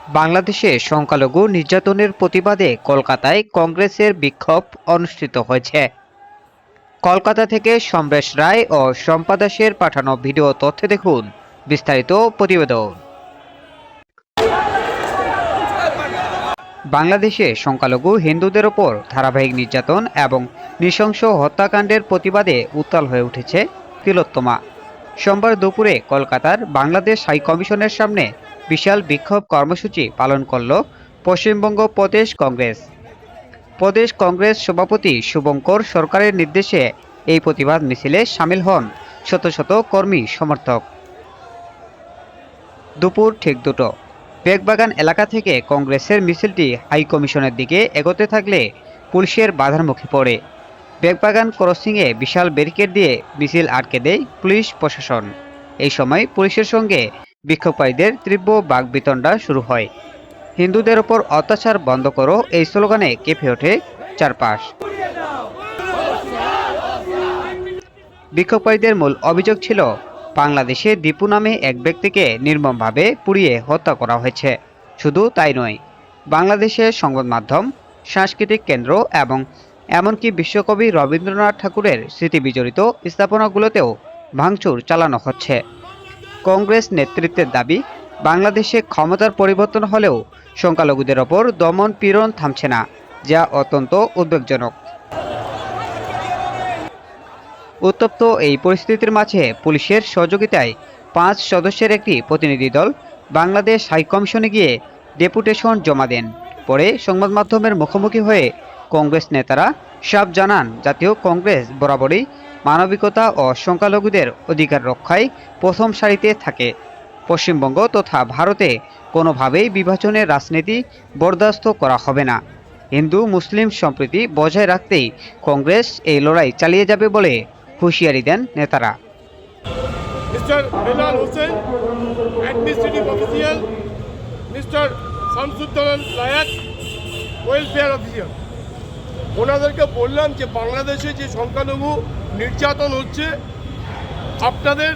বাংলাদেশে সংখ্যালঘু নির্যাতনের প্রতিবাদে কলকাতায় কংগ্রেসের বিক্ষোভ অনুষ্ঠিত হয়েছে। কলকাতা থেকে সমরেশ রায় ও শম্পা দাসের পাঠানো ভিডিও তথ্যে দেখুন বিস্তারিত প্রতিবেদন। বাংলাদেশে সংখ্যালঘু হিন্দুদের ওপর ধারাবাহিক নির্যাতন এবং নৃশংস হত্যাকাণ্ডের প্রতিবাদে উত্তাল হয়ে উঠেছে তিলোত্তমা। সোমবার দুপুরে কলকাতার বাংলাদেশ হাই কমিশনের সামনে বিশাল বিক্ষোভ কর্মসূচি পালন করল পশ্চিমবঙ্গ প্রদেশ কংগ্রেস সভাপতি শুভঙ্কর সরকারের নির্দেশে এই প্রতিবাদ মিছিলে সামিল হন শত শত কর্মী সমর্থক। দুপুর ঠিক দুটো বেগবাগান এলাকা থেকে কংগ্রেসের মিছিলটি হাই কমিশনের দিকে এগোতে থাকলে পুলিশের বাধার মুখে পড়ে। বেগবাগান ক্রসিংয়ে বিশাল ব্যারিকেড দিয়ে মিছিল আটকে দেয় পুলিশ প্রশাসন। এই সময় পুলিশের সঙ্গে বিক্ষোভকারীদের তীব্র বাকবিতণ্ডা শুরু হয়। হিন্দুদের ওপর অত্যাচার বন্ধ করো এই স্লোগানে কেঁপে ওঠে চারপাশ। বিক্ষোভকারীদের মূল অভিযোগ ছিল বাংলাদেশে দীপু নামে এক ব্যক্তিকে নির্মমভাবে পুড়িয়ে হত্যা করা হয়েছে। শুধু তাই নয়, বাংলাদেশের সংবাদ মাধ্যম, সাংস্কৃতিক কেন্দ্র এবং এমনকি বিশ্বকবি রবীন্দ্রনাথ ঠাকুরের স্মৃতি বিজড়িত স্থাপনাগুলোতেও ভাঙচুর চালানো হচ্ছে। কংগ্রেস নেতৃত্বের দাবি, বাংলাদেশে ক্ষমতার পরিবর্তন হলেও সংখ্যালঘুদের ওপর দমন পীড়ন থামছে না, যা অত্যন্ত উদ্বেগজনক। উত্তপ্ত এই পরিস্থিতির মাঝে পুলিশের সহযোগিতায় 5 সদস্যের একটি প্রতিনিধি দল বাংলাদেশ হাই কমিশনে গিয়ে ডেপুটেশন জমা দেন। পরে সংবাদ মাধ্যমের মুখোমুখি হয়ে কংগ্রেস নেতারা সাফ জানান, জাতীয় কংগ্রেস বরাবরই মানবিকতা ও সংখ্যালঘুদের অধিকার রক্ষায় প্রথম সারিতে থাকে। পশ্চিমবঙ্গ তথা ভারতে কোনোভাবেই বিভাজনের রাজনীতি বরদাস্ত করা হবে না। হিন্দু মুসলিম সম্প্রীতি বজায় রাখতেই কংগ্রেস এই লড়াই চালিয়ে যাবে বলে হুঁশিয়ারি দেন নেতারা। Mister Belal Hossain, administrative official, mister Shamsuddoula Layak, welfare official, ওনাদেরকে বললাম যে বাংলাদেশে যে সংখ্যালঘু নির্যাতন হচ্ছে, আপনাদের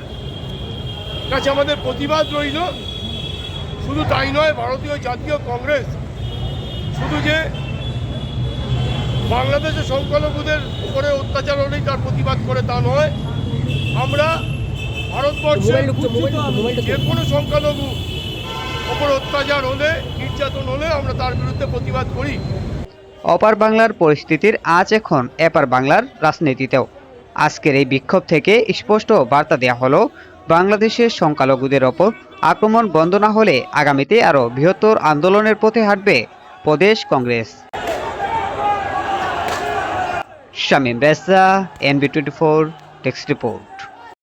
কাছে আমাদের প্রতিবাদ রইল। শুধু তাই নয়, ভারতীয় জাতীয় কংগ্রেস শুধু যে বাংলাদেশের সংখ্যালঘুদের উপরে অত্যাচার হলেই তার প্রতিবাদ করে তা নয়, আমরা ভারতবর্ষের যে কোনো সংখ্যালঘু উপর অত্যাচার হলে, নির্যাতন হলে আমরা তার বিরুদ্ধে প্রতিবাদ করি। অপার বাংলার পরিস্থিতির আজ এখন এপার বাংলার রাজনীতিতেও। আজকের এই বিক্ষোভ থেকে স্পষ্ট বার্তা দেওয়া হলো, বাংলাদেশের সংখ্যালঘুদের ওপর আক্রমণ বন্ধ না হলে আগামীতে আরও বৃহত্তর আন্দোলনের পথে হাঁটবে প্রদেশ Congress. Shamim Reza, NB24 desk report.